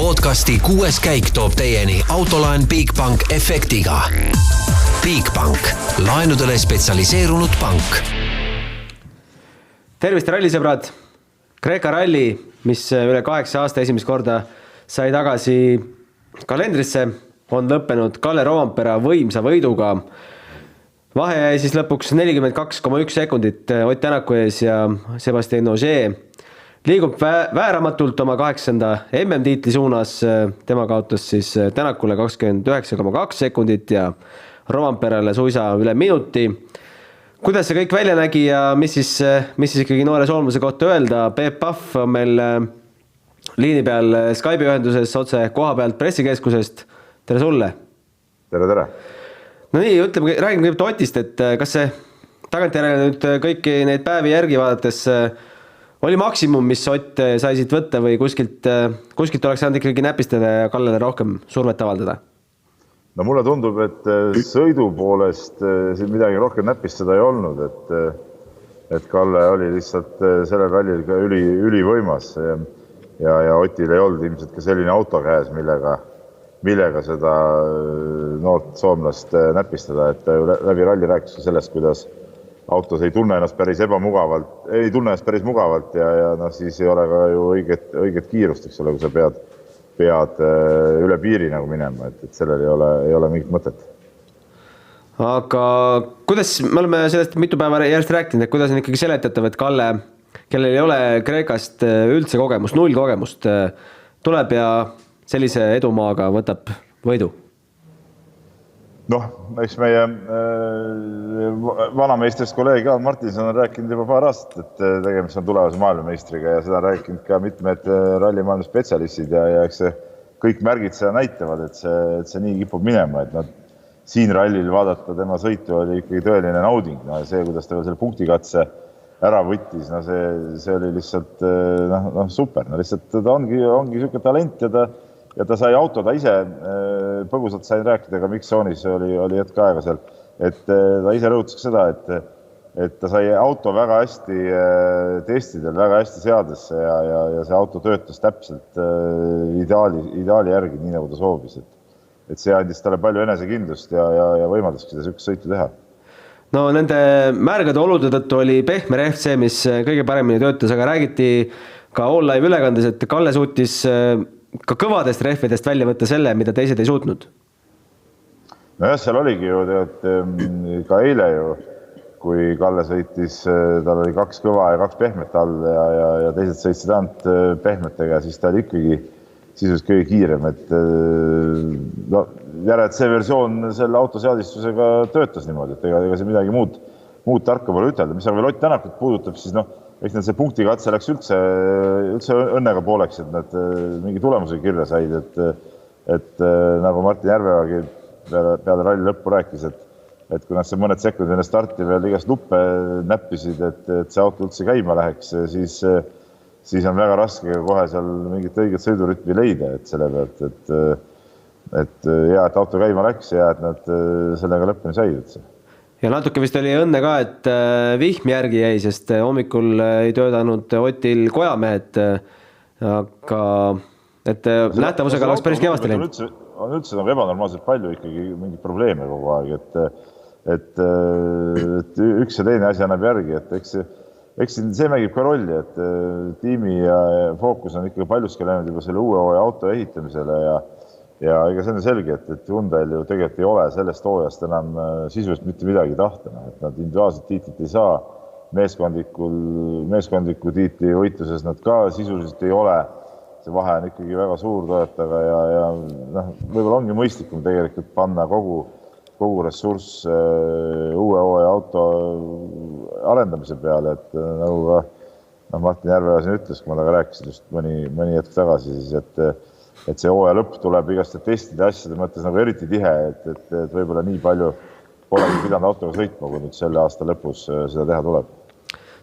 Podcasti 6. käik toob teieni autolaen Bigbank efektiga. Bigbank, laenudele spetsialiseerunud pank. Tervist rallisõbrad! Kreeka ralli, mis üle 8 aasta esimest korda sai tagasi kalendrisse, on lõppenud Kalle Roompere võimsa võiduga. Vahe jäi siis lõpuks 42,1 sekundit Ott Tänaku ees ja Sébastien Ogier liigub vääramatult oma 8. MM-tiitli suunas. Tema kaotas siis Tänakule 29,2 sekundit ja Roomperele suisa üle minuti. Kuidas see kõik välja nägi ja mis siis ikkagi noore soolmuse kohta öelda? Peep Pahv on meil liini peal Skype'i ühenduses otse koha pealt pressikeskusest. Tere sulle! Tere! No nii, räägime kõigepealt Otist, et kas see tagantjärele nüüd kõiki neid päevi järgi vaadates oli maksimum, mis Ott sai siit võtta või kuskilt oleks saanud ikkagi näpistada ja Kallele rohkem survet avaldada? No mulle tundub, et sõidu poolest siin midagi rohkem näpistada ei olnud, et Kalle oli lihtsalt sellel rallil ka ülivõimas ja Otil ei olnud ilmselt ka selline auto käes, millega seda noort soomlast näpistada, et läbi ralli rääkis sellest, kuidas autos ei tunne ennast päris mugavalt ja siis ei ole ka ju õiget kiirust, eks ole, kui sa pead üle piiri nagu minema, et sellel ei ole mingit mõtet. Aga kuidas, me oleme sellest mitu päeva järjest rääkinud, et kuidas on ikkagi seletatav, et Kalle, kellel ei ole Kreekast üldse kogemust, 0 kogemust, tuleb ja sellise edumaaga võtab võidu? Eks meie vanameistrist kolleeg Jaan Martinson on rääkinud juba paar aastat, et tegemist on tulevase maailmameistriga ja seda on rääkinud ka mitmed rallimaailma spetsialistid ja eks kõik märgid seda näitavad, et see nii kipub minema, et siin rallil vaadata tema sõitu oli ikkagi tõeline nauding. See, kuidas ta selle punktikatse ära võttis, see oli lihtsalt super. Lihtsalt ta ongi niisugune talent ja ta sai auto, ta ise põgusalt sain rääkida ka Miksoonis, oli hetk aega seal, et ta ise rõhutas seda, et ta sai auto väga hästi testidel, väga hästi seadesse ja see auto töötas täpselt ideaali järgi, nii nagu ta soovis. Et see andis talle palju enesekindlust ja võimaldas seda sükst sõitu teha. No nende märgade olude tõttu oli pehme rehv see, mis kõige paremini töötas, aga räägiti ka All Live ülekandes, et Kalle suutis ka kõvadest rehvidest välja võtta selle, mida teised ei suutnud. Nojah, seal oligi ju ka eile ju, kui Kalle sõitis, tal oli 2 kõva ja 2 pehmet all ja teised sõitsid ainult pehmetega, siis ta oli ikkagi sisuliselt kõige kiirem. Et see versioon selle autoseadistusega töötas niimoodi, et ega see midagi muud tarka pole ütelda. Mis aga veel Ott Tänakut puudutab, siis eks see punktikatse läks üldse õnnega pooleks, et nad mingi tulemuse kirja said, et nagu Martin Järveagi peale ralli lõppu rääkis, et kui nad see mõned sekundid enne starti veel igast luppe näppisid, et see auto üldse käima läheks, siis on väga raske kohe seal mingit õiget sõidurütmi leida, et selle pealt, et hea, et auto käima läks ja et nad sellega lõppeni said. Ja natuke vist oli õnne ka, et vihm järgi jäi, sest hommikul ei töötanud Otil kojamehed, aga et nähtavusega oleks päris kevasti läinud. On üldse ebanormaalselt palju ikkagi mingit probleeme kogu aeg, et üks ja teine asi annab järgi, et eks see mängib ka rolli, et tiimi ja fookus on ikkagi paljuski läinud juba selle uue hooaja auto ehitamisele ja ega see on selge, et Hyundai'l ju tegelikult ei ole sellest hooajast enam sisuliselt mitte midagi tahta, et nad individuaalset tiitlit ei saa, meeskondliku tiitli võitluses nad ka sisuliselt ei ole, see vahe on ikkagi väga suur Toyotaga ja võib-olla ongi mõistlikum tegelikult panna kogu ressurss uue hooaja auto arendamise peale, et nagu ka Martin Järveoja siin ütles, kui ma taga rääkisin just mõni hetk tagasi, siis et see hooaja lõpp tuleb igast testide asjade mõttes nagu eriti tihe, et võib-olla nii palju polegi pidanud autoga sõitma, kui nüüd selle aasta lõpus seda teha tuleb.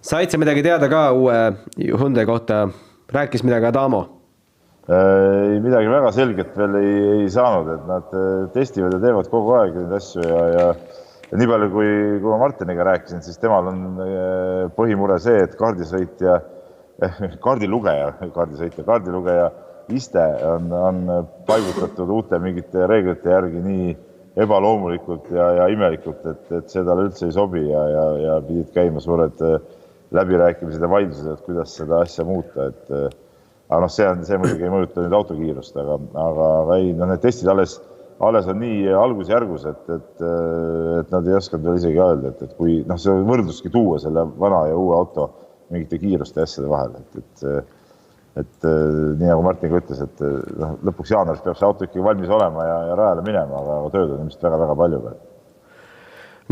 Said sa midagi teada ka uue Hyundai kohta? Rääkis midagi Adamo? Midagi väga selget veel ei saanud, et nad testivad ja teevad kogu aeg neid asju ja nii palju, kui ma Martiniga rääkisin, siis temal on põhimure see, et kaardilugeja iste on paigutatud uute mingite reeglite järgi nii ebaloomulikult ja imelikult, et see talle üldse ei sobi ja pidid käima suured läbirääkimised ja vaidlused, et kuidas seda asja muuta. Aga see muidugi ei mõjuta nüüd autokiirust, aga ei, need testid alles on nii algusjärgus, et nad ei oskanud veel isegi öelda, et kui see võrdluski tuua selle vana ja uue auto mingite kiiruste asjade vahel, et nii nagu Martin ka ütles, et lõpuks jaanuaris peab see auto ikkagi valmis olema ja rajale minema, aga tööd on ilmselt väga-väga palju veel.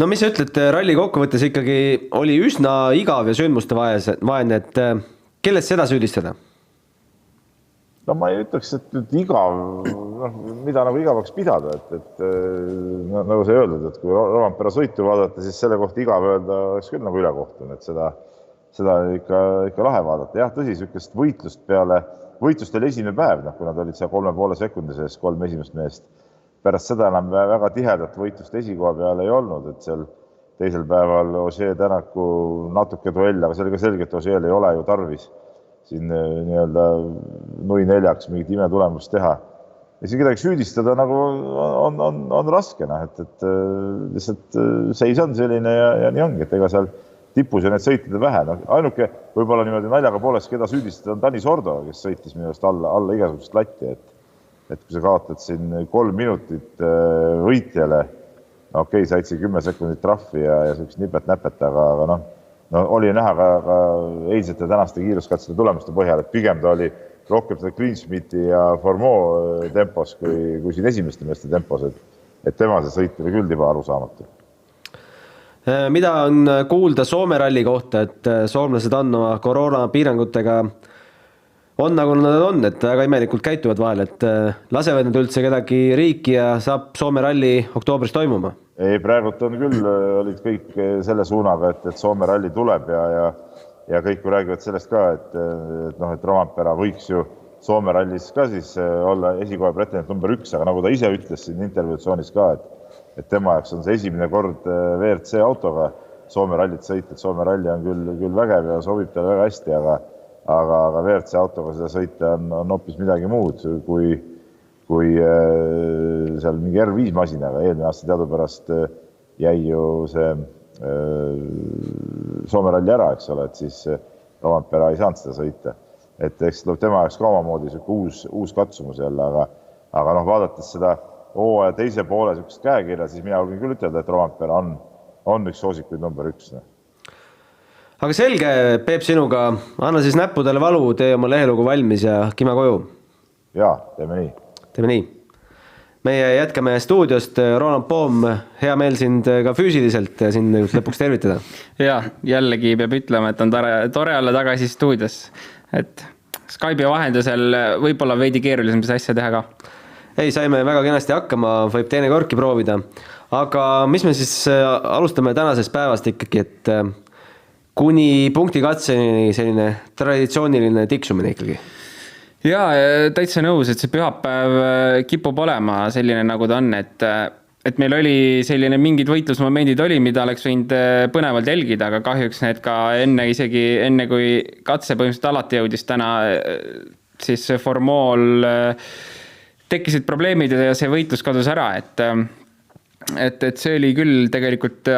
No mis sa ütled, ralli kokkuvõttes ikkagi oli üsna igav ja sündmuste vaene, et kellest seda süüdistada? No ma ei ütleks, et igav, mida nagu igavaks pidada, et nagu sa öeldud, et kui Rovampere sõitu vaadata, siis selle kohta igav öelda oleks küll nagu ülekohtune, et seda ikka lahe vaadata. Jah, tõsi, sükest võitlust oli esimene päev, kui nad olid seal 3,5 sekundi sees 3 esimest meest. Pärast seda enam väga tihedat võitlust esikoha peale ei olnud, et seal teisel päeval Ogier Tänaku natuke duell, aga see oli ka selge, et Ogier'l ei ole ju tarvis siin nii-öelda nui neljaks mingit imetulemust teha. Ja siin kedagi süüdistada nagu on raske, et lihtsalt seis on selline ja nii ongi, et ega seal tipus ja need sõitida vähe. Ainuke võib-olla niimoodi naljaga poolest, keda süüdistada on Dani Sordo, kes sõitis minu eest alla igasugust latti, et kui sa kaotad siin 3 minutit võitjale, okei, said siin 10 sekundit trahvi ja sellist nipet-näpet, aga oli näha ka eilsete tänaste kiiruskatsete tulemuste põhjal, et pigem ta oli rohkem seda Greensmiti ja Formeau tempos kui siin esimeste meeste tempos, et tema see sõit oli küll tiba arusaamatu. Mida on kuulda Soome ralli kohta, et soomlased on oma koroona piirangutega on nagu nad on, et väga imelikult käituvad vahel, et lasevad nad üldse kedagi riiki ja saab Soome ralli oktoobris toimuma? Ei, praegult on küll, olid kõik selle suunaga, et Soome ralli tuleb ja kõik räägivad sellest ka, et Rovampere võiks ju Soome rallis ka siis olla esikoha pretendent number 1, aga nagu ta ise ütles siin intervjuatsioonis ka, et tema jaoks on see esimene kord WRC autoga Soome rallit sõita, et Soome ralli on küll vägev ja sobib talle väga hästi, aga WRC autoga seda sõita on hoopis midagi muud kui seal mingi R5 masinaga. Eelmine aasta teadupärast jäi ju see Soome ralli ära, eks ole, et siis Rovampere ei saanud seda sõita. Et eks tuleb tema jaoks ka omamoodi uus katsumus jälle, aga vaadates seda hooaja teise poole sükest käekirja, siis mina võin küll ütelda, et Rovampere on üks soosikuid number 1. Aga selge, Peep, sinuga. Anna siis näppudele valu, tee oma lehelugu valmis ja kima koju. Jaa, teeme nii. Meie jätkame stuudiost. Roland Poom, hea meel sind ka füüsiliselt siin lõpuks tervitada. Jaa, jällegi peab ütlema, et on tore olla tagasi stuudios. Et Skype'i vahendusel võib-olla veidi keerulisem see asja teha ka. Ei, saime väga kenasti hakkama, võib teine korki proovida. Aga mis me siis alustame tänasest päevast ikkagi, et kuni punkti katseni selline traditsiooniline tiksumine ikkagi? Jaa, täitsa nõus, et see pühapäev kipub olema selline, nagu ta on, et meil oli selline mingid võitlusmomendid oli, mida oleks võinud põnevalt jälgida, aga kahjuks need ka enne kui katse põhimõtteliselt alati jõudis täna, siis Formeau'l tekkisid probleemid ja see võitlus kadus ära, et see oli küll tegelikult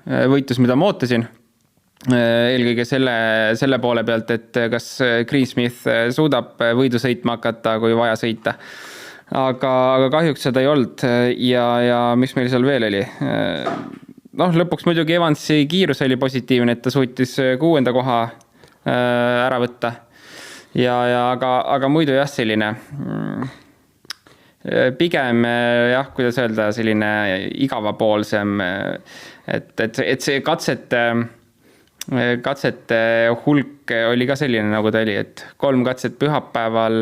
võitlus, mida ma ootasin. Eelkõige selle poole pealt, et kas Greensmith suudab võidu sõitma hakata, kui vaja sõita. Aga kahjuks seda ei olnud ja mis meil seal veel oli? Lõpuks muidugi Evansi kiirus oli positiivne, et ta suutis 6. koha ära võtta. Aga muidu jah, selline pigem jah, kuidas öelda, selline igavapoolsem, et see katsete hulk oli ka selline, nagu ta oli, et 3 katset pühapäeval,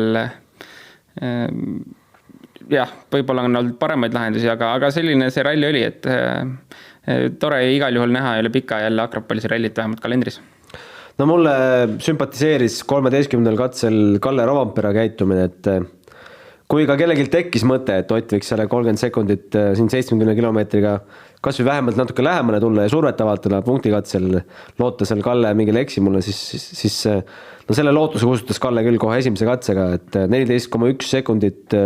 jah, võib-olla on olnud paremaid lahendusi, aga selline see ralli oli, et tore igal juhul näha üle pika jälle Akropolise rallit vähemalt kalendris. No mulle sümpatiseeris 13. katsel Kalle Rovampere käitumine, et kui ka kellelgi tekkis mõte, et Ott võiks selle 30 sekundit siin 70 kilomeetriga kas või vähemalt natuke lähemale tulla ja survet avaldada punktikatsel, loota seal Kalle mingile eksimule, siis no selle lootuse kustutas Kalle küll kohe esimese katsega, et 14,1 sekundit,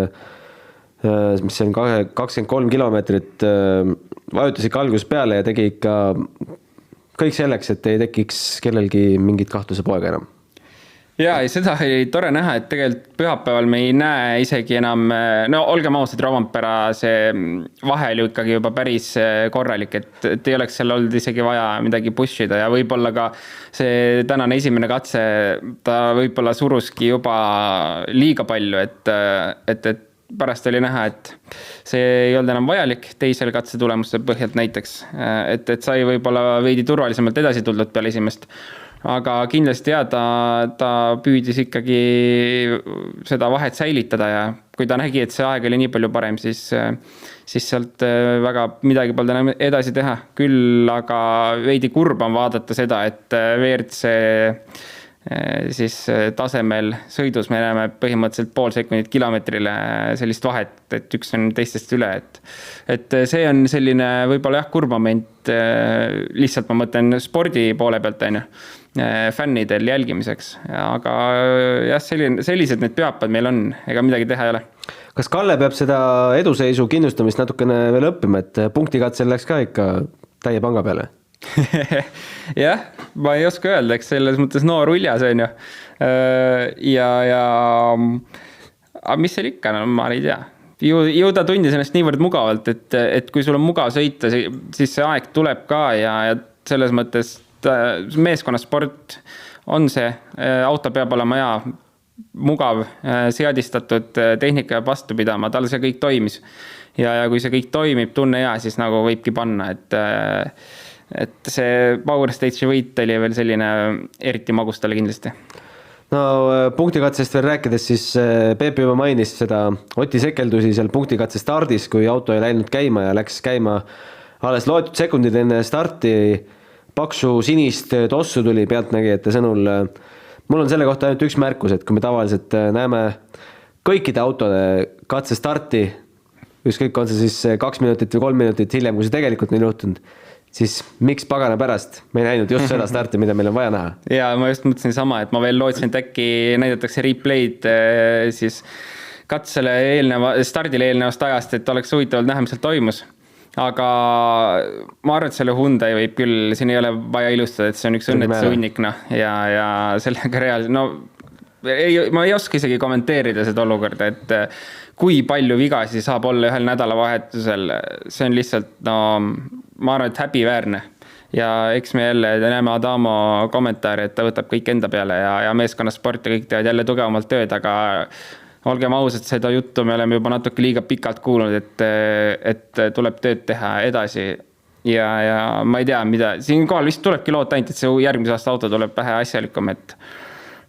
mis on 23 kilomeetrit, vajutas ikka alguses peale ja tegi ikka kõik selleks, et ei tekiks kellelgi mingit kahtluse poega enam. Ja seda oli tore näha, et tegelikult pühapäeval me ei näe isegi enam, no olgem ausad, Roompere see vahe oli ikkagi juba päris korralik, et ei oleks seal olnud isegi vaja midagi pushida ja võib-olla ka see tänane esimene katse, ta võib-olla suruski juba liiga palju, et pärast oli näha, et see ei olnud enam vajalik teisel katse tulemuste põhjalt näiteks, et sai võib-olla veidi turvalisemalt edasi tuldud peale esimest. Aga kindlasti ta püüdis ikkagi seda vahet säilitada ja kui ta nägi, et see aeg oli nii palju parem, siis sealt väga midagi polnud enam edasi teha. Küll aga veidi kurb on vaadata seda, et WRC siis tasemel sõidus me näeme põhimõtteliselt pool sekundit kilomeetrile sellist vahet, et üks on teistest üle, et see on selline võib-olla kurb moment, lihtsalt ma mõtlen spordi poole pealt fännidel jälgimiseks, aga jah, sellised need pühapäevad meil on, ega midagi teha ei ole. Kas Kalle peab seda eduseisu kindlustamist natukene veel õppima, et punktikatsel läks ka ikka täie panga peale? Jah, ma ei oska öelda, eks selles mõttes noor uljas on ju. Aga mis seal ikka, no ma ei tea. Ju ta tundis ennast niivõrd mugavalt, et kui sul on mugav sõita, siis see aeg tuleb ka ja selles mõttes meeskonnasport on see, auto peab olema mugav, seadistatud, tehnika peab vastu pidama, tal see kõik toimis. Ja kui see kõik toimib, tunne siis nagu võibki panna, et see Power Stage'i võit oli veel selline eriti magus talle kindlasti. No punktikatsest veel rääkides, siis Peep juba mainis seda Oti sekeldusi seal punktikatse stardis, kui auto ei läinud käima ja läks käima alles loetud sekundid enne starti. Paksu sinist tossu tuli pealtnägijate sõnul. Mul on selle kohta ainult üks märkus, et kui me tavaliselt näeme kõikide autode katse starti, ükskõik on see siis 2 minutit või 3 minutit hiljem, kui see tegelikult on juhtunud, siis miks pagana pärast me ei näinud just seda starti, mida meil on vaja näha? Ja ma just mõtlesin sama, et ma veel lootsin, et äkki näidatakse replay'd siis katsele stardile eelnevast ajast, et oleks huvitavalt näha, mis seal toimus. Aga ma arvan, et selle Hyundai võib küll, siin ei ole vaja ilustada, et see on üks õnnetuse hunnik ja sellega reaalselt, ma ei oska isegi kommenteerida seda olukorda, et kui palju vigasi saab olla ühel nädalavahetusel, see on lihtsalt, ma arvan, et häbiväärne. Ja eks me jälle näeme Adamo kommentaari, et ta võtab kõik enda peale ja meeskonnasport ja kõik teevad jälle tugevamalt tööd, aga olgem ausad, seda juttu me oleme juba natuke liiga pikalt kuulnud, et tuleb tööd teha edasi ja ma ei tea, mida, siin kohal vist tulebki loota ainult, et see järgmise aasta auto tuleb vähe asjalikum, et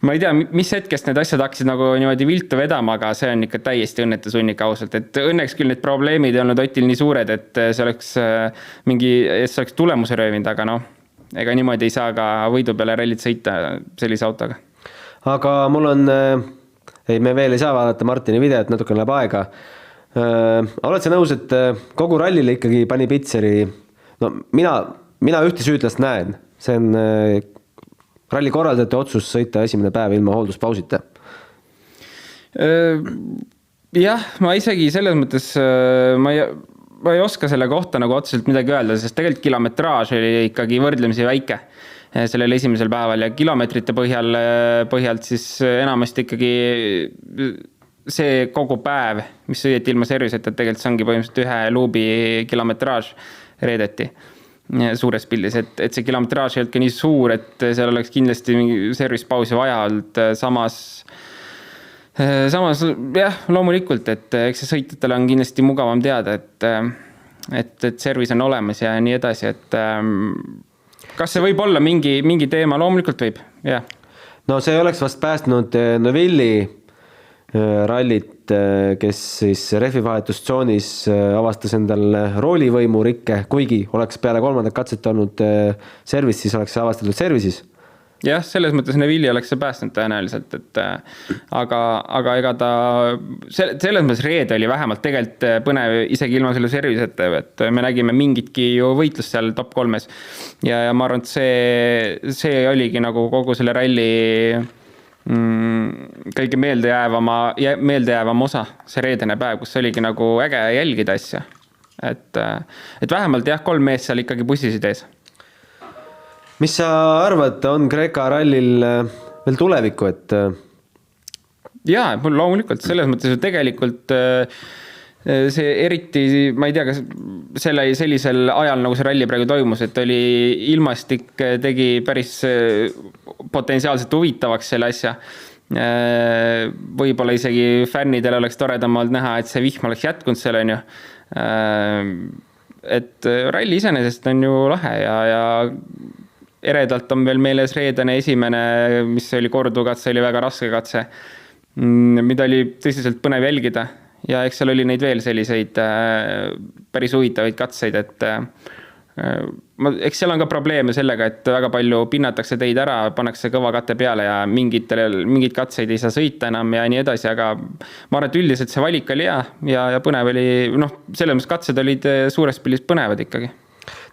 ma ei tea, mis hetkest need asjad hakkasid nagu niimoodi viltu vedama, aga see on ikka täiesti õnnetusunnik ausalt, et õnneks küll need probleemid ei olnud Otil nii suured, et see oleks tulemuse röövinud, aga ega niimoodi ei saa ka võidu peale rallit sõita sellise autoga. Aga mul on me veel ei saa vaadata Martini videot, natuke läheb aega. Oled sa nõus, et kogu rallile ikkagi pani Pitseri, mina ühte süüdlast näen, see on ralli korraldajate otsus sõita esimene päev ilma hoolduspausita? Jah, ma isegi selles mõttes, ma ei oska selle kohta nagu otseselt midagi öelda, sest tegelikult kilometraaž oli ikkagi võrdlemisi väike sellel esimesel päeval ja kilomeetrite põhjalt siis enamasti ikkagi see kogu päev, mis sõideti ilma serviseta, tegelikult see ongi põhimõtteliselt ühe luubi kilometraaž reedeti suures pildis, et see kilometraaž ei olnud ka nii suur, et seal oleks kindlasti mingi servispausi vaja olnud, samas jah, loomulikult, et eks see sõitjatele on kindlasti mugavam teada, et servis on olemas ja nii edasi, et kas see võib olla mingi teema? Loomulikult võib, jah. No see oleks vast päästnud Neville'i rallit, kes siis rehvivahetustsoonis avastas endal roolivõimu rikke, kuigi oleks peale 3. katset olnud servis, siis oleks avastatud servisis. jah, selles mõttes Neville'i oleks see päästnud tõenäoliselt, et aga ega ta selles mõttes reede oli vähemalt tegelikult põnev isegi ilma selle serviseta, et me nägime mingitki ju võitlust seal top 3-s ja ma arvan, et see oligi nagu kogu selle ralli kõige meeldejäävam osa, see reedene päev, kus oligi nagu äge jälgida asja, et vähemalt jah, 3 meest seal ikkagi pussisid ees. Mis sa arvad, on Kreeka rallil veel tulevikku, et jaa, mul loomulikult selles mõttes tegelikult see eriti, ma ei tea, kas sellisel ajal nagu see ralli praegu toimus, et oli ilmastik tegi päris potentsiaalselt huvitavaks selle asja. Võib-olla isegi fännidel oleks toredam olnud näha, et see vihm oleks jätkunud seal, on ju. Et ralli iseenesest on ju lahe ja eredalt on veel meeles reedene esimene, mis oli kordukatse, oli väga raske katse, mida oli tõsiselt põnev jälgida ja eks seal oli neid veel selliseid päris huvitavaid katseid, et eks seal on ka probleeme sellega, et väga palju pinnatakse teid ära, pannakse kõva katte peale ja mingid katseid ei saa sõita enam ja nii edasi, aga ma arvan, et üldiselt see valik oli hea ja põnev oli, selles mõttes katsed olid suures pildis põnevad ikkagi.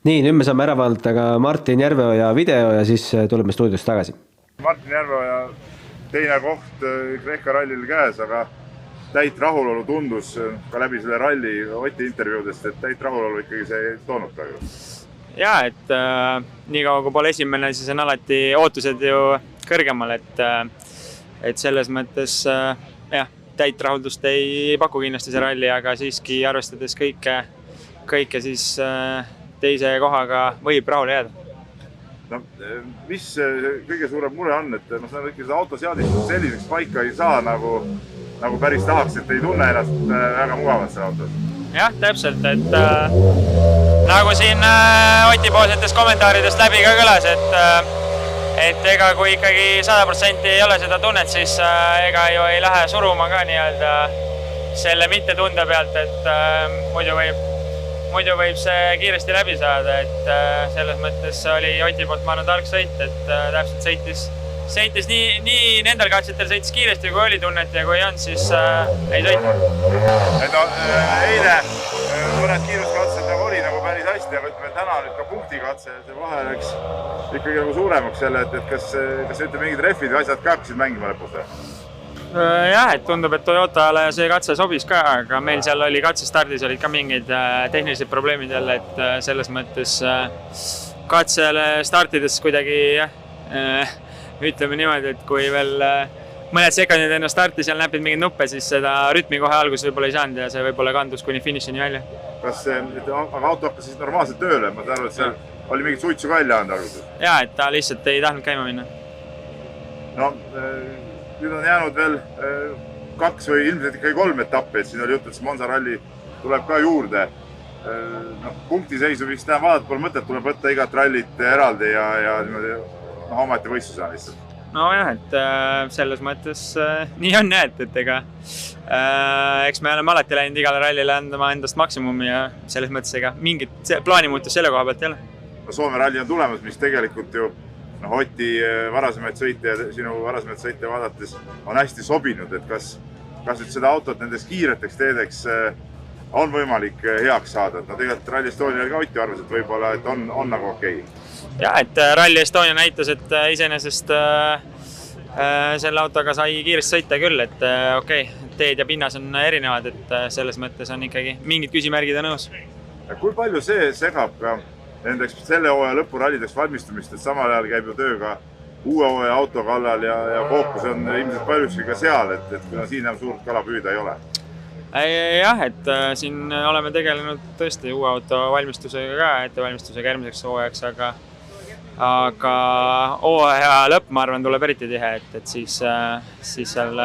Nii, nüüd me saame ära vaadata ka Martin Järveoja video ja siis tuleme stuudiost tagasi. Martin Järveoja teine koht Kreeka rallil käes, aga täit rahulolu tundus ka läbi selle ralli Oti intervjuudest, et täit rahulolu ikkagi see toonud praegu. Jaa, et nii kaua kui pole esimene, siis on alati ootused ju kõrgemal, et selles mõttes jah, täit rahuldust ei paku kindlasti see ralli, aga siiski arvestades kõike siis teise kohaga võib rahule jääda. No, mis kõige suurem mure on, et seda autoseadistust selliseks paika ei saa nagu päris tahaks, et ei tunne ennast väga mugavalt selle autos. Jah, täpselt, et nagu siin Oti-poolsetest kommentaaridest läbi ka kõlas, et ega kui ikkagi 100% ei ole seda tunnet, siis ega ju ei lähe suruma ka nii-öelda selle mitte tunde pealt, et muidu võib see kiiresti läbi saada, et selles mõttes oli Oti poolt ma arvan tark sõit, et täpselt sõitis nii nendel katsetel sõitis kiiresti, kui oli tunnet ja kui on, siis ei sõitnud. Eile mõned kiiruskatsed oli nagu päris hästi, aga ütleme täna nüüd ka punktikatse, see vahe läks ikkagi nagu suuremaks selle, et kas ütleme mingid rehvid või asjad ka hakkasid mängima lõpus? Jah, et tundub, et Toyotale see katse sobis ka, aga meil seal oli katsestardis olid ka mingid tehnilised probleemid jälle, et selles mõttes katsele startides kuidagi ütleme niimoodi, et kui veel mõned sekundid enne starti seal näpid mingid nuppe, siis seda rütmi kohe alguses võib-olla ei saanud ja see võib-olla kandus kuni finišini välja. Aga auto hakkas siis normaalselt tööle, ma tean, et seal oli mingit suitsu ka välja anda alguses? Jaa, et ta lihtsalt ei tahtnud käima minna. No, nüüd on jäänud veel 2 või ilmselt ikkagi 3 etappi, et siin oli jutt, et see Monza ralli tuleb ka juurde. Punktiseisu vist vaadata pole mõtet, tuleb võtta igat rallit eraldi ja omati võistlusena lihtsalt. No jah, et selles mõttes nii on jah, et ega eks me oleme alati läinud igale rallile andma endast maksimumi ja selles mõttes ega mingit plaani muutus selle koha pealt ei ole. Soome ralli on tulemas, mis tegelikult ju Oti varasemaid sõite ja sinu varasemaid sõite vaadates on hästi sobinud, et kas nüüd seda autot nendest kiireteks teedeks on võimalik heaks saada. Tegelikult Rally Estonia ka Oti arvas, et võib-olla et on nagu okei. Ja, et Rally Estonia näitas, et iseenesest selle autoga sai kiiresti sõita küll, et okei, teed ja pinnas on erinevad, et selles mõttes on ikkagi mingid küsimärgid on nõus. Kui palju see segab ka nendeks selle hooaja lõpurallideks valmistumist, et samal ajal käib ju töö ka uue hooaja auto kallal ja fookus on ilmselt paljuski ka seal, et kuna siin suurt kala püüda ei ole? Jah, et siin oleme tegelenud tõesti uue auto valmistusega ka, ettevalmistusega järgmiseks hooajaks, aga hooaja lõpp, ma arvan, tuleb eriti tihe, et siis seal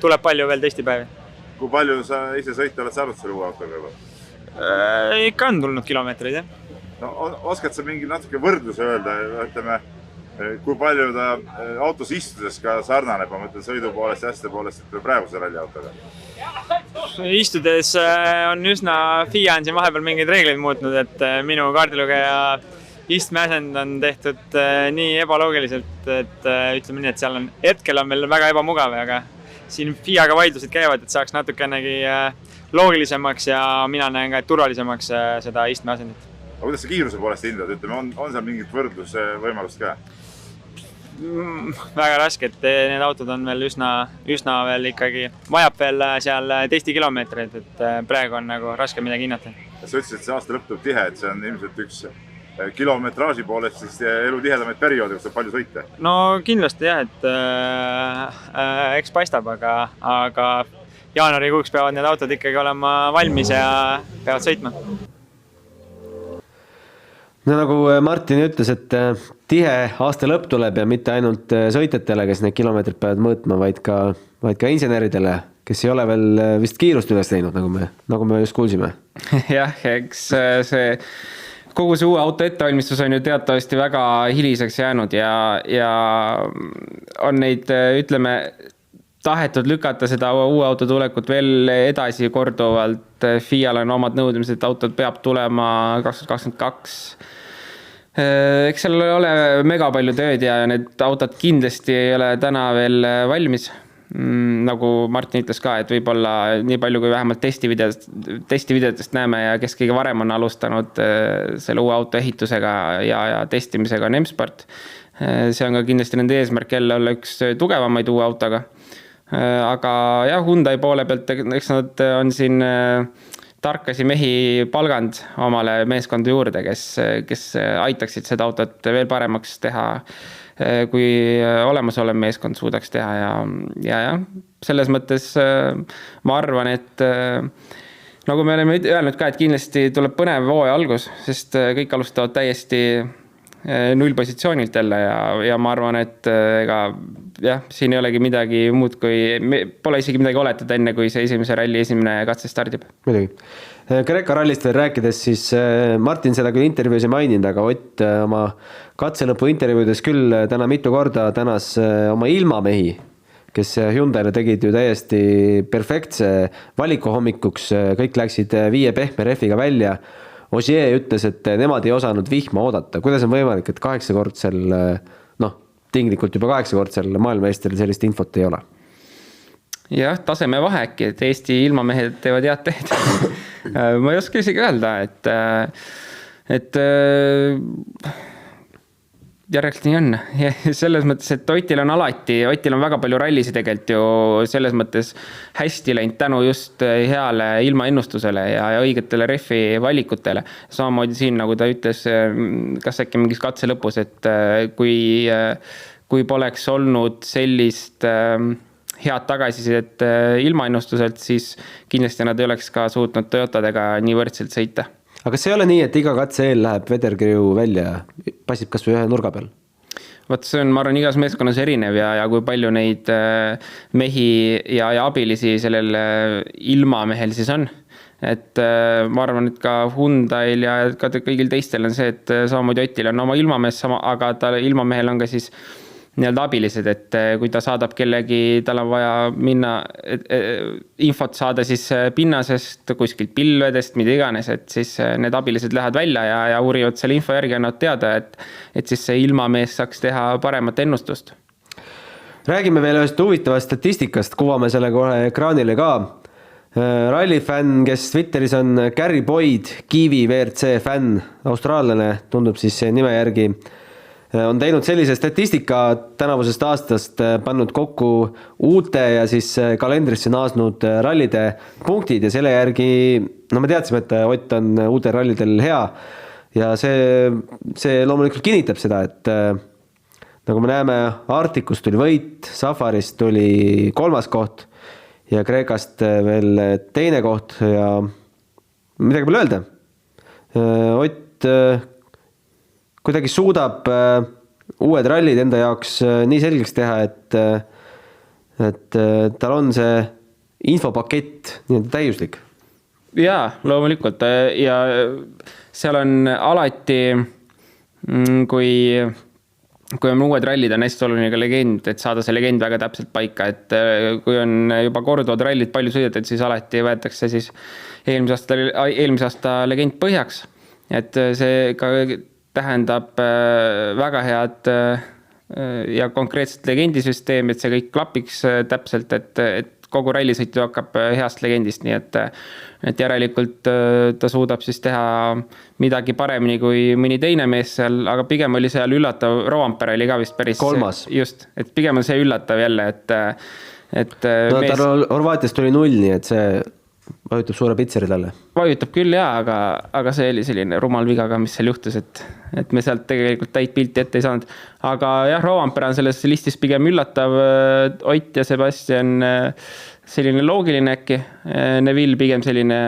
tuleb palju veel testipäevi. Kui palju sa ise sõita oled saanud selle uue autoga juba? Ikka on tulnud kilomeetreid, jah. No, oskad sa mingi natuke võrdluse öelda, ütleme, kui palju ta autos istudes ka sarnaneb, ma mõtlen sõidu poolest ja häste poolest praeguse ralli autoga? Istudes on üsna FIA on siin vahepeal mingeid reegleid muutnud, et minu kaardilugeja istmeasend on tehtud nii ebaloogiliselt, et ütleme nii, et seal on, hetkel on meil väga ebamugav, aga siin FIA-ga vaidlused käivad, et saaks natukenegi loogilisemaks ja mina näen ka, et turvalisemaks seda istmeasendit. Aga kuidas sa kiiruse poolest hindad? Ütleme, on seal mingit võrdlusvõimalust ka? Väga raske, et need autod on veel üsna veel ikkagi, vajab veel seal testikilomeetreid, et praegu on nagu raske midagi hinnata. Sa ütlesid, et see aasta lõpp tuleb tihe, et see on ilmselt üks kilometraaži poolest siis elu tihedamaid perioodi, kus saab palju sõita? No kindlasti jah, et eks paistab, aga jaanuarikuuks peavad need autod ikkagi olema valmis ja peavad sõitma. No nagu Martin ütles, et tihe aasta lõpp tuleb ja mitte ainult sõitjatele, kes need kilomeetrid peavad mõõtma, vaid ka inseneridele, kes ei ole veel vist kiirust üles teinud, nagu me just kuulsime. Jah, eks kogu see uue auto ettevalmistus on ju teatavasti väga hiliseks jäänud ja on neid, ütleme, tahetud lükata seda uue auto tulekut veel edasi korduvalt. FIA-l on omad nõudmised, et autod peab tulema 2022. Eks seal ei ole mega palju tööd ja need autod kindlasti ei ole täna veel valmis. Nagu Martin ütles ka, et võib-olla nii palju kui vähemalt testivideotest näeme ja kes kõige varem on alustanud selle uue auto ehitusega ja testimisega on M-Sport. See on ka kindlasti nende eesmärk jälle olla üks tugevamaid uue autoga. Aga jah, Hyundai poole pealt, eks nad on siin tarkasi mehi palgand omale meeskonda juurde, kes aitaksid seda autot veel paremaks teha, kui olemasolev meeskond suudaks teha ja selles mõttes ma arvan, et nagu me oleme öelnud ka, et kindlasti tuleb põnev hooaja algus, sest kõik alustavad täiesti nullpositsioonilt jälle ja ma arvan, et siin ei olegi midagi muud kui, pole isegi midagi oletada enne, kui see esimese ralli esimene katse stardib. Muidugi. Kreeka rallist veel rääkides, siis Martin seda küll intervjuus ei maininud, aga Ott oma katselõpu intervjuudes küll täna mitu korda tänas oma ilmamehi, kes Hyundai'le tegid ju täiesti perfektse valiku hommikuks, kõik läksid 5 pehme rehviga välja. Ogier ütles, et nemad ei osanud vihma oodata. Kuidas on võimalik, et 8-kordsel, tinglikult juba 8-kordsel maailmameestril sellist infot ei ole? Jah, taseme vahe, et Eesti ilmamehed teevad head teed. Ma ei oska isegi öelda, et järelikult nii on. Selles mõttes, et Otil on väga palju rallisi tegelikult ju selles mõttes hästi läinud tänu just heale ilmaennustusele ja õigetele rehvi valikutele. Samamoodi siin, nagu ta ütles, kas äkki mingis katse lõpus, et kui poleks olnud sellist head tagasisidet ilmaennustuselt, siis kindlasti nad ei oleks ka suutnud Toyotadega nii võrdselt sõita. Aga kas ei ole nii, et iga katse eel läheb vederkirju välja, passib kas või ühe nurga peal? Vaat see on, ma arvan, igas meeskonnas erinev ja kui palju neid mehi ja abilisi sellel ilmamehel siis on. Et ma arvan, et ka Hyundai'l ja ka kõigil teistel on see, et samamoodi Otil on oma ilmamees, aga ilmamehel on ka siis nii-öelda abilised, et kui ta saadab kellegi, tal on vaja minna infot saada siis pinnasest, kuskilt pilvedest, mida iganes, et siis need abilised lähevad välja ja uurivad selle info järgi annavad teada, et siis see ilmamees saaks teha paremat ennustust. Räägime veel ühest huvitavast statistikast, kuvame selle kohe ekraanile ka. Rallifänn, kes Twitteris on Gary Boyd, Kiwi WRC fänn, austraallane, tundub siis nime järgi, on teinud sellise statistika tänavusest aastast, pannud kokku uute ja siis kalendrisse naasnud rallide punktid ja selle järgi, me teadsime, et Ott on uutel rallidel hea ja see loomulikult kinnitab seda, et nagu me näeme, Arcticust tuli võit, Safarist tuli 3. koht ja Kreekast veel 2. koht ja midagi pole öelda. Ott kuidagi suudab uued rallid enda jaoks nii selgeks teha, et tal on see infopakett nii täiuslik. Jaa, loomulikult. Ja seal on alati, kui on uued rallid, on hästi oluline ka legend, et saada see legend väga täpselt paika. Et kui on juba korduvad rallid palju sõidetud, siis alati võetakse siis eelmise aasta legend põhjaks. Et see ka tähendab väga head ja konkreetset legendisüsteemi, et see kõik klapiks täpselt, et kogu rallisõitu hakkab heast legendist, nii et järelikult ta suudab siis teha midagi paremini kui mõni teine mees seal, aga pigem oli seal üllatav, Rovanpera oli ka vist päris 3. Just, et pigem on see üllatav jälle, et no mees... tal Horvaatiast tuli 0, nii et see vajutab suure pitseri talle. Vajutab küll jaa, aga see oli selline rumal viga ka, mis seal juhtus, et me sealt tegelikult täit pilti ette ei saanud. Aga jah, Rovanpera on selles listis pigem üllatav, Ott ja Sebastian selline loogiline äkki, Neville pigem selline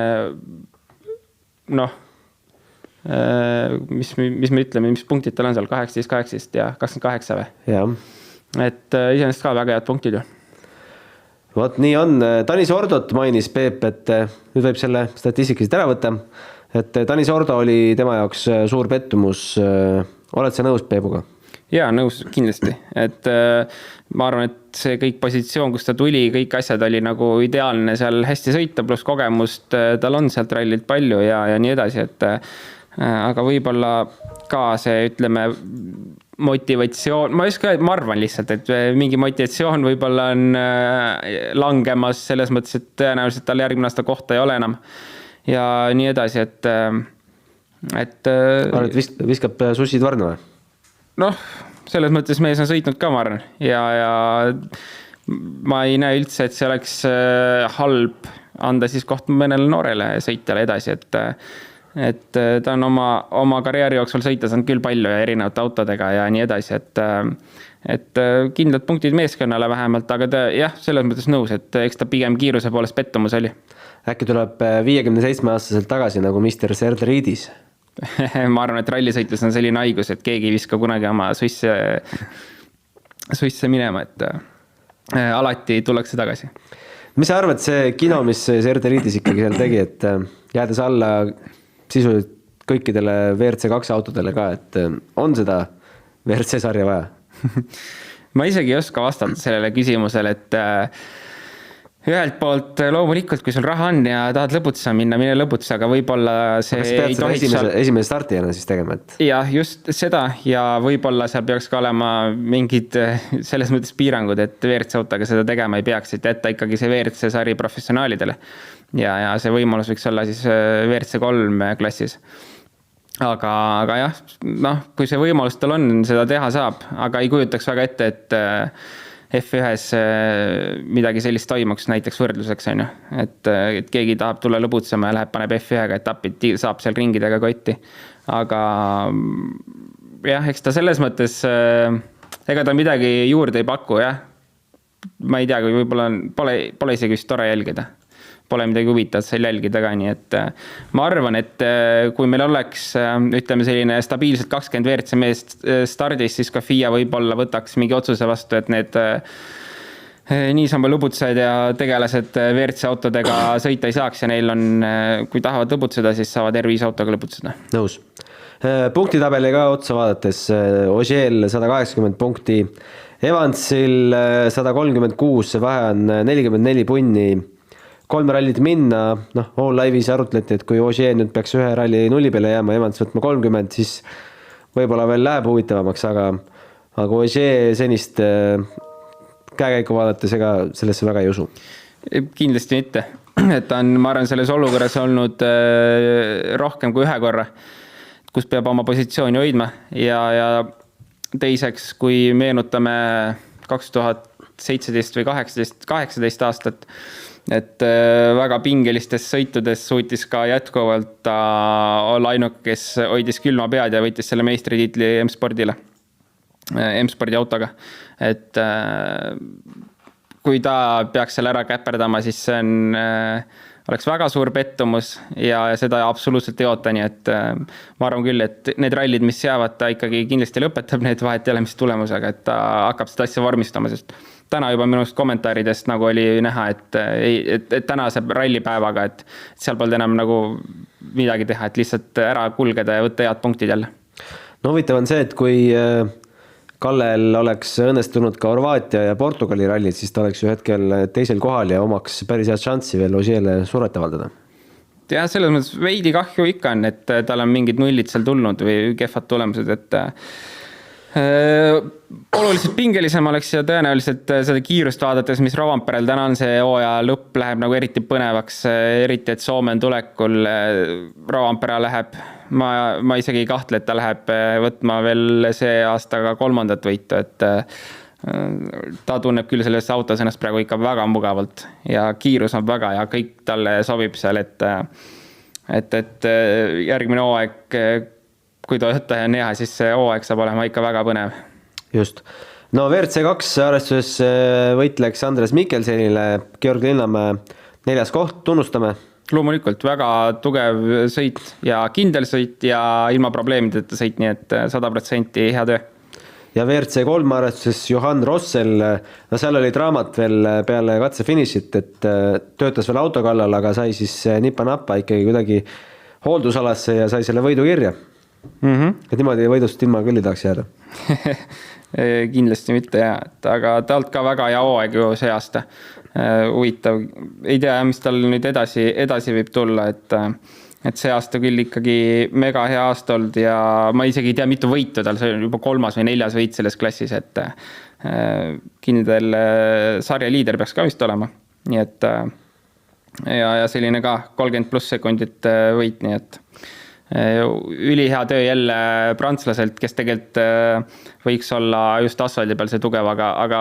mis me ütleme, mis punktid tal on seal, 18 ja 28 või? Jah. Et iseenesest ka väga head punktid ju. Vot nii on. Tanis Ordot mainis Peep, et nüüd võib selle statistikast ära võtta, et Tanis Ordo oli tema jaoks suur pettumus. Oled sa nõus Peebuga? Jaa, nõus kindlasti, et ma arvan, et see kõik positsioon, kus ta tuli, kõik asjad oli nagu ideaalne seal hästi sõita, pluss kogemust tal on sealt rallilt palju ja nii edasi, et aga võib-olla ka see, ütleme, motivatsioon, ma arvan lihtsalt, et mingi motivatsioon võib-olla on langemas selles mõttes, et tõenäoliselt tal järgmine aasta kohta ei ole enam ja nii edasi, et arvad, viskab sussid varna või? Noh, selles mõttes mees on sõitnud ka, ma arvan, ja ma ei näe üldse, et see oleks halb anda siis koht mõnele noorele sõitjale edasi, et ta on oma karjääri jooksul sõita saanud küll palju ja erinevate autodega ja nii edasi, et kindlad punktid meeskonnale vähemalt, aga ta jah, selles mõttes nõus, et eks ta pigem kiiruse poolest pettumus oli. Äkki tuleb 57-aastaselt tagasi nagu Mr. Serdridis? Ma arvan, et rallisõitlus on selline haigus, et keegi ei viska kunagi oma suisse minema, et alati tullakse tagasi. Mis sa arvad, see kino, mis Serdridis ikkagi seal tegi, et jäädes alla sisuliselt kõikidele WRC2 autodele ka, et on seda WRC sarja vaja? Ma isegi ei oska vastata sellele küsimusele, et ühelt poolt loomulikult, kui sul raha on ja tahad lõputsa minna, mine lõputsa, aga võib-olla see ei tohiks esimese startijana siis tegema, et... Jah, just seda ja võib-olla seal peaks ka olema mingid selles mõttes piirangud, et WRC autoga seda tegema ei peaks, et jätta ikkagi see WRC sari professionaalidele ja see võimalus võiks olla siis WRC3 klassis. Aga jah, kui see võimalus tal on, seda teha saab, aga ei kujutaks väga ette, et F1-s midagi sellist toimuks näiteks võrdluseks, on ju. Et keegi tahab tulla lõbutsema ja läheb, paneb F1-ga etapid, saab seal ringidega kotti. Aga jah, eks ta selles mõttes, ega ta midagi juurde ei paku, jah. Ma ei tea, kui võib-olla pole isegi vist tore jälgida. Pole midagi huvitavat seal jälgida ka, nii et ma arvan, et kui meil oleks, ütleme selline stabiilselt 20 WRC meest stardis, siis ka FIA võib-olla võtaks mingi otsuse vastu, et need niisama lõbutsed ja tegelased WRC autodega sõita ei saaks ja neil on, kui tahavad lõbutseda, siis saavad R5 autoga lõbutseda. Nõus. Punktitabeli ka otsa vaadates, Ogiel 180 punkti, Evansil 136, see vahe on 44 punni, 3 rallit minna, All Live'is arutleti, et kui Ogier nüüd peaks ühe ralli nulli peale jääma, Evans võtma 30, siis võib-olla veel läheb huvitavamaks, aga Ogier senist käekäiku vaadates ega sellesse väga ei usu. Kindlasti mitte, et ta on, ma arvan, selles olukorras olnud rohkem kui ühe korra, kus peab oma positsiooni hoidma ja teiseks, kui meenutame 2017 või 18 aastat, et väga pingelistes sõitudes suutis ka jätkuvalt ta olla ainuke, kes hoidis külma pead ja võitis selle meistritiitli M-spordi autoga. Et kui ta peaks selle ära käperdama, siis see oleks väga suur pettumus ja seda absoluutselt ei oota, nii et ma arvan küll, et need rallid, mis jäävad, ta ikkagi kindlasti lõpetab need vahet ei ole mis tulemusega, et ta hakkab seda asja vormistama, sest täna juba minust kommentaaridest nagu oli näha, et tänase rallipäevaga, et seal polnud enam nagu midagi teha, et lihtsalt ära kulgeda ja võtta head punktid jälle. No huvitav on see, et kui Kallel oleks õnnestunud ka Horvaatia ja Portugali rallid, siis ta oleks ju hetkel teisel kohal ja omaks päris head šanssi veel Ogier'le suret avaldada. jah, selles mõttes veidi kahju ikka on, et tal on mingid nullid seal tulnud või kehvad tulemused, et oluliselt pingelisem oleks ja tõenäoliselt seda kiirust vaadates, mis Rovanperel täna on, see hooaja lõpp läheb nagu eriti põnevaks, eriti, et Soome on tulekul, Rovanpera läheb, ma isegi ei kahtle, et ta läheb võtma veel see aasta ka 3. võitu, et ta tunneb küll selles autos ennast praegu ikka väga mugavalt ja kiirus on väga ja kõik talle sobib seal, et järgmine hooaeg, kui Toyota on hea, siis see hooaeg saab olema ikka väga põnev. Just. No WRC2 arvestuses võitleks Andres Mikkelsenile, Georg Linnamäe 4. koht, tunnustame. Loomulikult väga tugev sõit ja kindel sõit ja ilma probleemideta sõit, nii et 100% hea töö. Ja WRC3 arvestuses Johan Rossel, no seal oli draamat veel peale katse finišit, et töötas veel auto kallal, aga sai siis nipa-nappa ikkagi kuidagi hooldusalasse ja sai selle võidu kirja. Et niimoodi võidust ilma küll ei tahaks jääda. Kindlasti mitte jah, aga talt ka väga hea hooaeg ju see aasta. Huvitav, ei tea, mis tal nüüd edasi võib tulla, et see aasta küll ikkagi mega hea aasta olnud ja ma isegi ei tea, mitu võitu tal, see on juba 3. või 4. võit selles klassis, et kindel sarja liider peaks ka vist olema, nii et ja selline ka 30+ sekundit võit, nii et ülihea töö jälle prantslaselt, kes tegelikult võiks olla just asfaldi peal see tugev, aga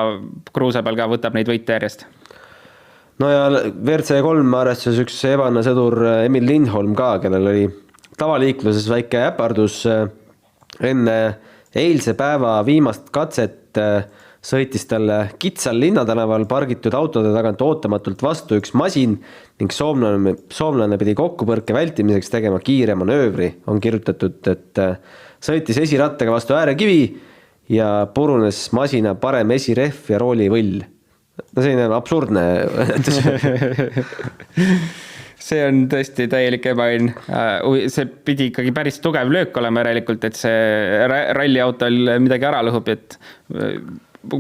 kruuse peal ka võtab neid võite järjest. No ja WRC3 arvestuses üks ebaõnne sõdur Emil Lindholm ka, kellel oli tavaliikluses väike äpardus enne eilse päeva viimast katset, sõitis talle kitsal linnatänaval pargitud autode tagant ootamatult vastu üks masin ning soomlane pidi kokkupõrke vältimiseks tegema kiire manöövri. On kirjutatud, et sõitis esirattaga vastu äärekivi ja purunes masina parem esirehv ja roolivõll. No selline absurdne. See on tõesti täielik ebaõnn. See pidi ikkagi päris tugev löök olema järelikult, et see ralliautol midagi ära lõhub, et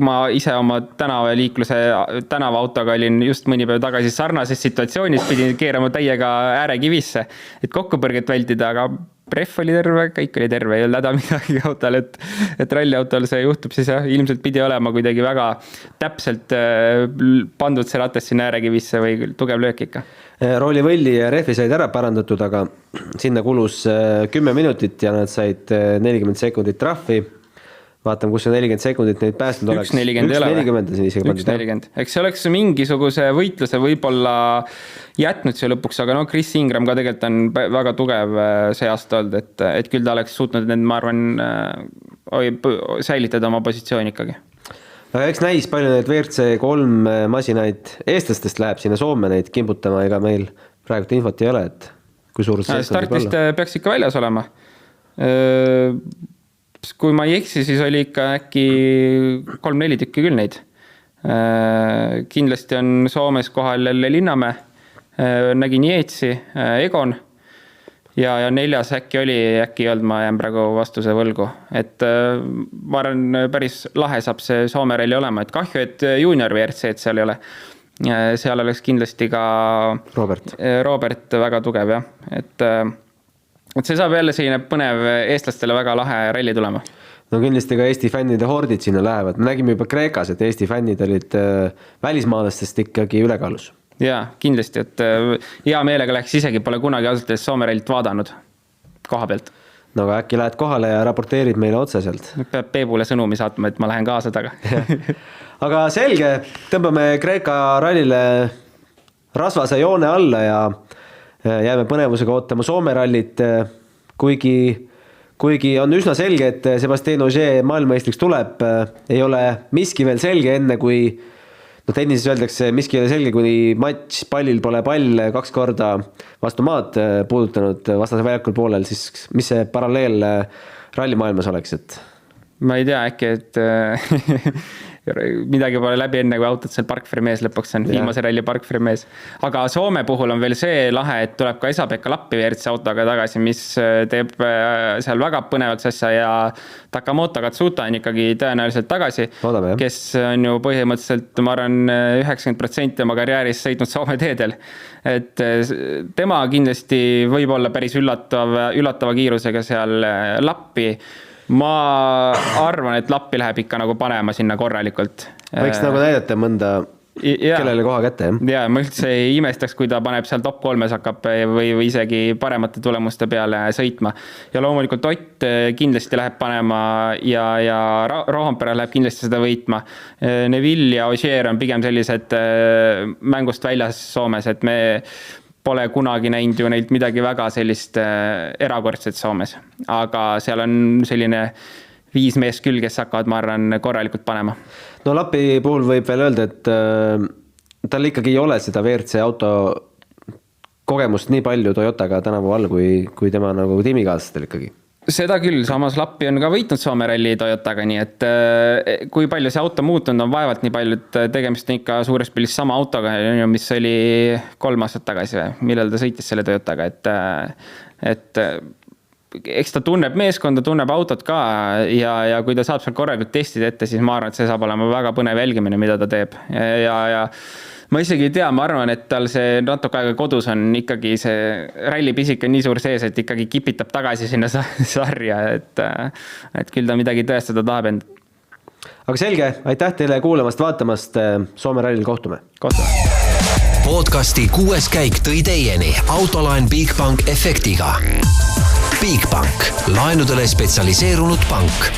ma ise oma tänavaautoga olin just mõni päev tagasi sarnases situatsioonis, pidin keerama täiega äärekivisse, et kokkupõrget vältida, aga pref oli terve, kõik oli terve, ei olnud häda midagi autol, et ralliautol see juhtub, siis jah, ilmselt pidi olema kuidagi väga täpselt pandud see ratas sinna äärekivisse või tugev löök ikka. Roolivõlli ja rehvi said ära parandatud, aga sinna kulus 10 minutit ja nad said 40 sekundit trahvi. Vaatame, kus see 40 sekundit neid päästnud oleks. 1.40. Eks see oleks mingisuguse võitluse võib-olla jätnud see lõpuks, aga no Chris Ingram ka tegelikult on väga tugev see aasta olnud, et küll ta oleks suutnud need, ma arvan, säilitada oma positsiooni ikkagi. Aga eks näis palju need WRC3 masinaid eestlastest läheb sinna Soome neid kimbutama, ega meil praegu infot ei ole, et kui suur see startist peaks ikka väljas olema. Kui ma ei eksi, siis oli ikka äkki 3-4 tükki küll neid. Kindlasti on Soomes kohal jälle Linnamäe, nägin Jeetsi, Egon ja 4. äkki ei olnud, ma jään praegu vastuse võlgu. Et ma arvan, päris lahe saab see Soome ralli olema, et kahju, et junior WRC, et seal ei ole. Seal oleks kindlasti ka Robert väga tugev, jah. Et see saab jälle selline põnev eestlastele väga lahe ralli tulema. No kindlasti ka Eesti fännide hordid sinna lähevad. Me nägime juba Kreekas, et Eesti fännid olid välismaalastest ikkagi ülekaalus. Jaa, kindlasti, et hea meelega läheks isegi, pole kunagi ausalt Soome rallit vaadanud koha pealt. No aga äkki lähed kohale ja raporteerid meile otseselt. Peab Peebule sõnumi saatma, et ma lähen kaasa taga. Aga selge, tõmbame Kreeka rallile rasvase joone alla ja jääme põnevusega ootama Soome rallit, kuigi on üsna selge, et Sébastien Ogier maailmameistriks tuleb, ei ole miski veel selge enne, kui tennises öeldakse, miski ei ole selge, kuni matš pallil pole pall 2 korda vastu maad puudutanud vastase väljakul poolel, siis mis see paralleel rallimaailmas oleks, et? Ma ei tea, äkki, et midagi pole läbi enne, kui autot seal Parkfri mees lõpuks on, viimase ralli Parkfri mees. Aga Soome puhul on veel see lahe, et tuleb ka Esa-Pekka Lappi WRC autoga tagasi, mis teeb seal väga põnevaks asja ja Takamoto Katsuta on ikkagi tõenäoliselt tagasi, kes on ju põhimõtteliselt, ma arvan, 90% oma karjääris sõitnud Soome teedel. Et tema kindlasti võib olla päris üllatava kiirusega seal Lappi. Ma arvan, et Lappi läheb ikka nagu panema sinna korralikult. Võiks nagu näidata mõnda kellele koha kätte, jah? Ja ma üldse ei imestaks, kui ta paneb seal top 3 hakkab või isegi paremate tulemuste peale sõitma. Ja loomulikult Ott kindlasti läheb panema ja Roompere läheb kindlasti seda võitma. Neville ja Ogier on pigem sellised mängust väljas Soomes, et me pole kunagi näinud ju neilt midagi väga sellist erakordset Soomes. Aga seal on selline 5 meest küll, kes hakkavad, ma arvan, korralikult panema. No Lappi puhul võib veel öelda, et tal ikkagi ei ole seda WRC auto kogemust nii palju Toyotaga tänavu all, kui tema nagu tiimikaaslastel ikkagi. Seda küll, samas Lappi on ka võitnud Soome ralli Toyotaga, nii et kui palju see auto muutunud on vaevalt nii palju, et tegemist on ikka suures pilis sama autoga, mis oli 3 aastat tagasi, millal ta sõitis selle Toyotaga, et eks ta tunneb meeskonda, tunneb autot ka ja kui ta saab seal korralikult testid ette, siis ma arvan, et see saab olema väga põnev jälgimine, mida ta teeb. Ja ma isegi ei tea, ma arvan, et tal see natuke aega kodus on ikkagi see rallipisik on nii suur sees, et ikkagi kipitab tagasi sinna sarja, et küll ta midagi tõestada tahab end. Aga selge, aitäh teile kuulamast, vaatamast, Soome rallil kohtume. Podcasti 6. käik tõi teieni Autoline Bigbank efektiga. Bigbank, laenudele spetsialiseerunud pank.